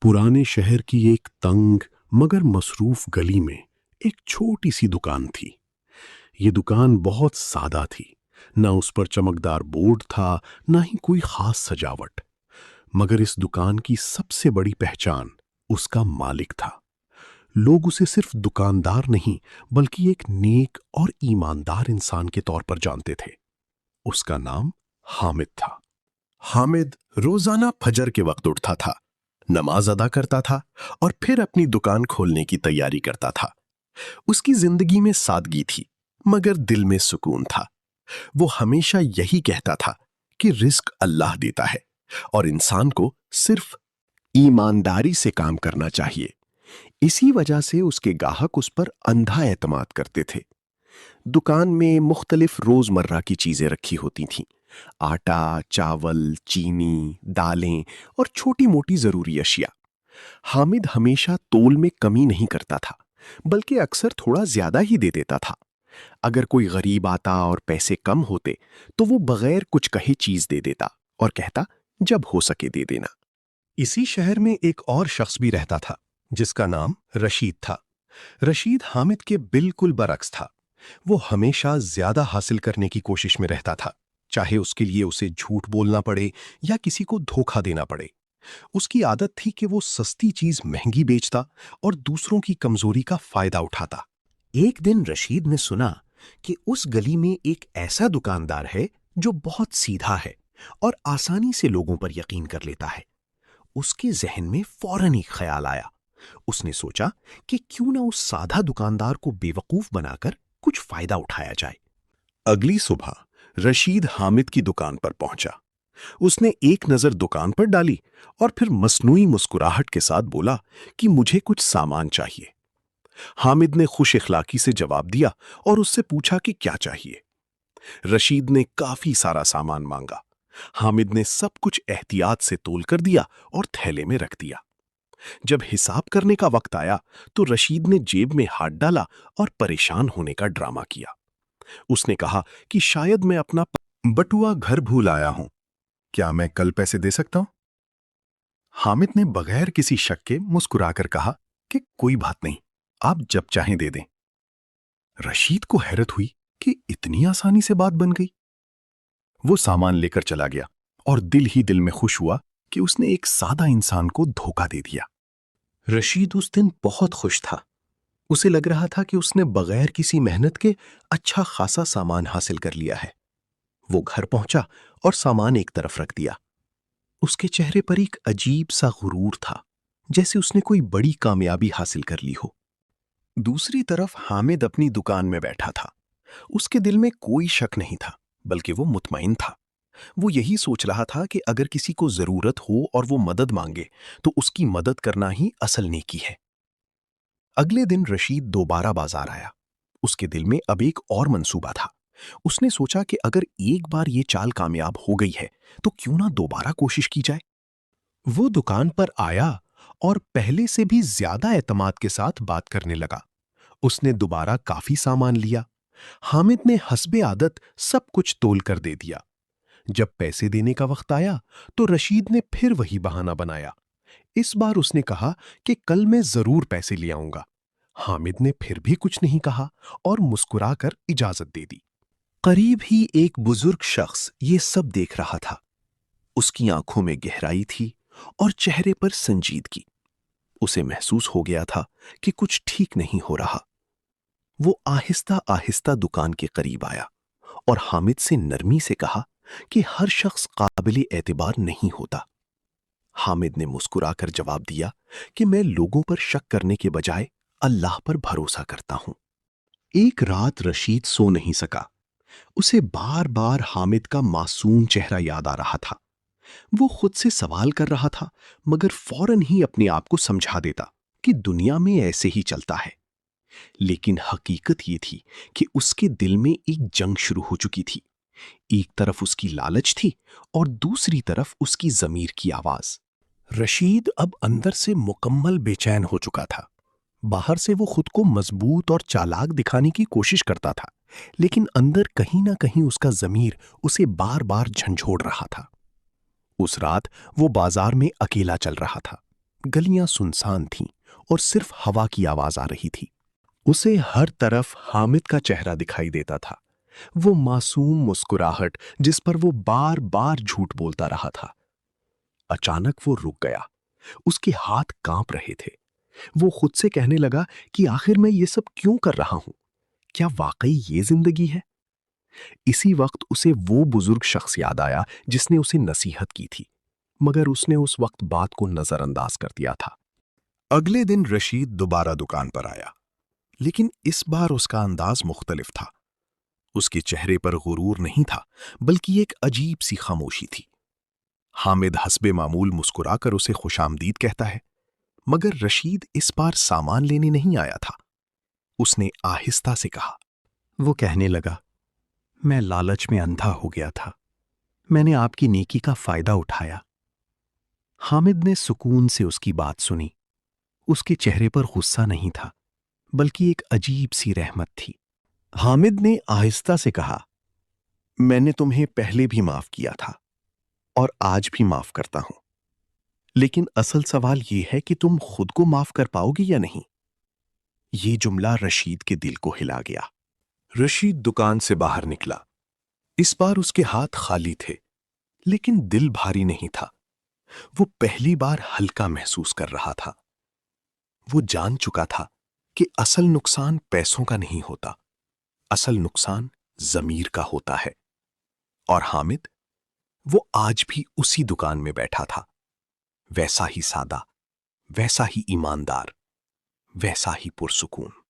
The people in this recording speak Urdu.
پرانے شہر کی ایک تنگ مگر مصروف گلی میں ایک چھوٹی سی دکان تھی۔ یہ دکان بہت سادہ تھی، نہ اس پر چمکدار بورڈ تھا نہ ہی کوئی خاص سجاوٹ، مگر اس دکان کی سب سے بڑی پہچان اس کا مالک تھا۔ لوگ اسے صرف دکاندار نہیں بلکہ ایک نیک اور ایماندار انسان کے طور پر جانتے تھے۔ اس کا نام حامد تھا۔ حامد روزانہ فجر کے وقت اٹھتا تھا، نماز ادا کرتا تھا اور پھر اپنی دکان کھولنے کی تیاری کرتا تھا۔ اس کی زندگی میں سادگی تھی مگر دل میں سکون تھا۔ وہ ہمیشہ یہی کہتا تھا کہ رزق اللہ دیتا ہے اور انسان کو صرف ایمانداری سے کام کرنا چاہیے۔ اسی وجہ سے اس کے گاہک اس پر اندھا اعتماد کرتے تھے۔ دکان میں مختلف روزمرہ کی چیزیں رکھی ہوتی تھیں: آٹا، چاول، چینی، دالیں اور چھوٹی موٹی ضروری اشیاء۔ حامد ہمیشہ تول میں کمی نہیں کرتا تھا بلکہ اکثر تھوڑا زیادہ ہی دے دیتا تھا۔ اگر کوئی غریب آتا اور پیسے کم ہوتے تو وہ بغیر کچھ کہے چیز دے دیتا اور کہتا جب ہو سکے دے دینا۔ اسی شہر میں ایک اور شخص بھی رہتا تھا جس کا نام رشید تھا۔ رشید حامد کے بالکل برعکس تھا۔ وہ ہمیشہ زیادہ حاصل کرنے کی کوشش میں رہتا تھا، چاہے اس کے لیے اسے جھوٹ بولنا پڑے یا کسی کو دھوکہ دینا پڑے۔ اس کی عادت تھی کہ وہ سستی چیز مہنگی بیچتا اور دوسروں کی کمزوری کا فائدہ اٹھاتا۔ ایک دن رشید نے سنا کہ اس گلی میں ایک ایسا دکاندار ہے جو بہت سیدھا ہے اور آسانی سے لوگوں پر یقین کر لیتا ہے۔ اس کے ذہن میں فوراً ایک خیال آیا۔ اس نے سوچا کہ کیوں نہ اس سادھا دکاندار کو بیوقوف بنا کر کچھ فائدہ اٹھایا جائے۔ اگلی صبح رشید حامد کی دکان پر پہنچا۔ اس نے ایک نظر دکان پر ڈالی اور پھر مصنوعی مسکراہٹ کے ساتھ بولا کہ مجھے کچھ سامان چاہیے۔ حامد نے خوش اخلاقی سے جواب دیا اور اس سے پوچھا کہ کیا چاہیے۔ رشید نے کافی سارا سامان مانگا۔ حامد نے سب کچھ احتیاط سے تول کر دیا اور تھیلے میں رکھ دیا۔ جب حساب کرنے کا وقت آیا تو رشید نے جیب میں ہاتھ ڈالا اور پریشان ہونے کا ڈرامہ کیا۔ اس نے کہا کہ شاید میں اپنا بٹوا گھر بھول آیا ہوں، کیا میں کل پیسے دے سکتا ہوں؟ حامد نے بغیر کسی شک کے مسکرا کر کہا کہ کوئی بات نہیں، آپ جب چاہیں دے دیں۔ رشید کو حیرت ہوئی کہ اتنی آسانی سے بات بن گئی۔ وہ سامان لے کر چلا گیا اور دل ہی دل میں خوش ہوا کہ اس نے ایک سادہ انسان کو دھوکہ دے دیا۔ رشید اس دن بہت خوش تھا۔ اسے لگ رہا تھا کہ اس نے بغیر کسی محنت کے اچھا خاصا سامان حاصل کر لیا ہے۔ وہ گھر پہنچا اور سامان ایک طرف رکھ دیا۔ اس کے چہرے پر ایک عجیب سا غرور تھا، جیسے اس نے کوئی بڑی کامیابی حاصل کر لی ہو۔ دوسری طرف حامد اپنی دکان میں بیٹھا تھا۔ اس کے دل میں کوئی شک نہیں تھا بلکہ وہ مطمئن تھا۔ وہ یہی سوچ رہا تھا کہ اگر کسی کو ضرورت ہو اور وہ مدد مانگے تو اس کی مدد کرنا ہی اصل نیکی ہے۔ اگلے دن رشید دوبارہ بازار آیا۔ اس کے دل میں اب ایک اور منصوبہ تھا۔ اس نے سوچا کہ اگر ایک بار یہ چال کامیاب ہو گئی ہے تو کیوں نہ دوبارہ کوشش کی جائے۔ وہ دکان پر آیا اور پہلے سے بھی زیادہ اعتماد کے ساتھ بات کرنے لگا۔ اس نے دوبارہ کافی سامان لیا۔ حامد نے حسب عادت سب کچھ تول کر دے دیا۔ جب پیسے دینے کا وقت آیا تو رشید نے پھر وہی بہانہ بنایا۔ اس بار اس نے کہا کہ کل میں ضرور پیسے لے آؤں گا۔ حامد نے پھر بھی کچھ نہیں کہا اور مسکرا کر اجازت دے دی۔ قریب ہی ایک بزرگ شخص یہ سب دیکھ رہا تھا۔ اس کی آنکھوں میں گہرائی تھی اور چہرے پر سنجیدگی۔ اسے محسوس ہو گیا تھا کہ کچھ ٹھیک نہیں ہو رہا۔ وہ آہستہ آہستہ دکان کے قریب آیا اور حامد سے نرمی سے کہا کہ ہر شخص قابل اعتبار نہیں ہوتا۔ حامد نے مسکرا کر جواب دیا کہ میں لوگوں پر شک کرنے کے بجائے اللہ پر بھروسہ کرتا ہوں۔ ایک رات رشید سو نہیں سکا۔ اسے بار بار حامد کا معصوم چہرہ یاد آ رہا تھا۔ وہ خود سے سوال کر رہا تھا مگر فوراً ہی اپنے آپ کو سمجھا دیتا کہ دنیا میں ایسے ہی چلتا ہے۔ لیکن حقیقت یہ تھی کہ اس کے دل میں ایک جنگ شروع ہو چکی تھی۔ ایک طرف اس کی لالچ تھی اور دوسری طرف اس کی ضمیر کی آواز۔ رشید اب اندر سے مکمل بے چین ہو چکا تھا۔ باہر سے وہ خود کو مضبوط اور چالاک دکھانے کی کوشش کرتا تھا، لیکن اندر کہیں نہ کہیں اس کا ضمیر اسے بار بار جھنجھوڑ رہا تھا۔ اس رات وہ بازار میں اکیلا چل رہا تھا۔ گلیاں سنسان تھیں اور صرف ہوا کی آواز آ رہی تھی۔ اسے ہر طرف حامد کا چہرہ دکھائی دیتا تھا، وہ معصوم مسکراہٹ جس پر وہ بار بار جھوٹ بولتا رہا تھا۔ اچانک وہ رک گیا، اس کے ہاتھ کانپ رہے تھے۔ وہ خود سے کہنے لگا کہ آخر میں یہ سب کیوں کر رہا ہوں؟ کیا واقعی یہ زندگی ہے؟ اسی وقت اسے وہ بزرگ شخص یاد آیا جس نے اسے نصیحت کی تھی، مگر اس نے اس وقت بات کو نظر انداز کر دیا تھا۔ اگلے دن رشید دوبارہ دکان پر آیا، لیکن اس بار اس کا انداز مختلف تھا۔ اس کے چہرے پر غرور نہیں تھا، بلکہ ایک عجیب سی خاموشی تھی۔ حامد حسب معمول مسکرا کر اسے خوش آمدید کہتا ہے، مگر رشید اس بار سامان لینے نہیں آیا تھا۔ اس نے آہستہ سے کہا۔ وہ کہنے لگا، میں لالچ میں اندھا ہو گیا تھا، میں نے آپ کی نیکی کا فائدہ اٹھایا۔ حامد نے سکون سے اس کی بات سنی۔ اس کے چہرے پر غصہ نہیں تھا، بلکہ ایک عجیب سی رحمت تھی۔ حامد نے آہستہ سے کہا، میں نے تمہیں پہلے بھی معاف کیا تھا اور آج بھی معاف کرتا ہوں، لیکن اصل سوال یہ ہے کہ تم خود کو معاف کر پاؤ گی یا نہیں؟ یہ جملہ رشید کے دل کو ہلا گیا۔ رشید دکان سے باہر نکلا۔ اس بار اس کے ہاتھ خالی تھے، لیکن دل بھاری نہیں تھا۔ وہ پہلی بار ہلکا محسوس کر رہا تھا۔ وہ جان چکا تھا کہ اصل نقصان پیسوں کا نہیں ہوتا، اصل نقصان ضمیر کا ہوتا ہے۔ اور حامد، وہ آج بھی اسی دکان میں بیٹھا تھا، ویسا ہی سادہ، ویسا ہی ایماندار، ویسا ہی پرسکون۔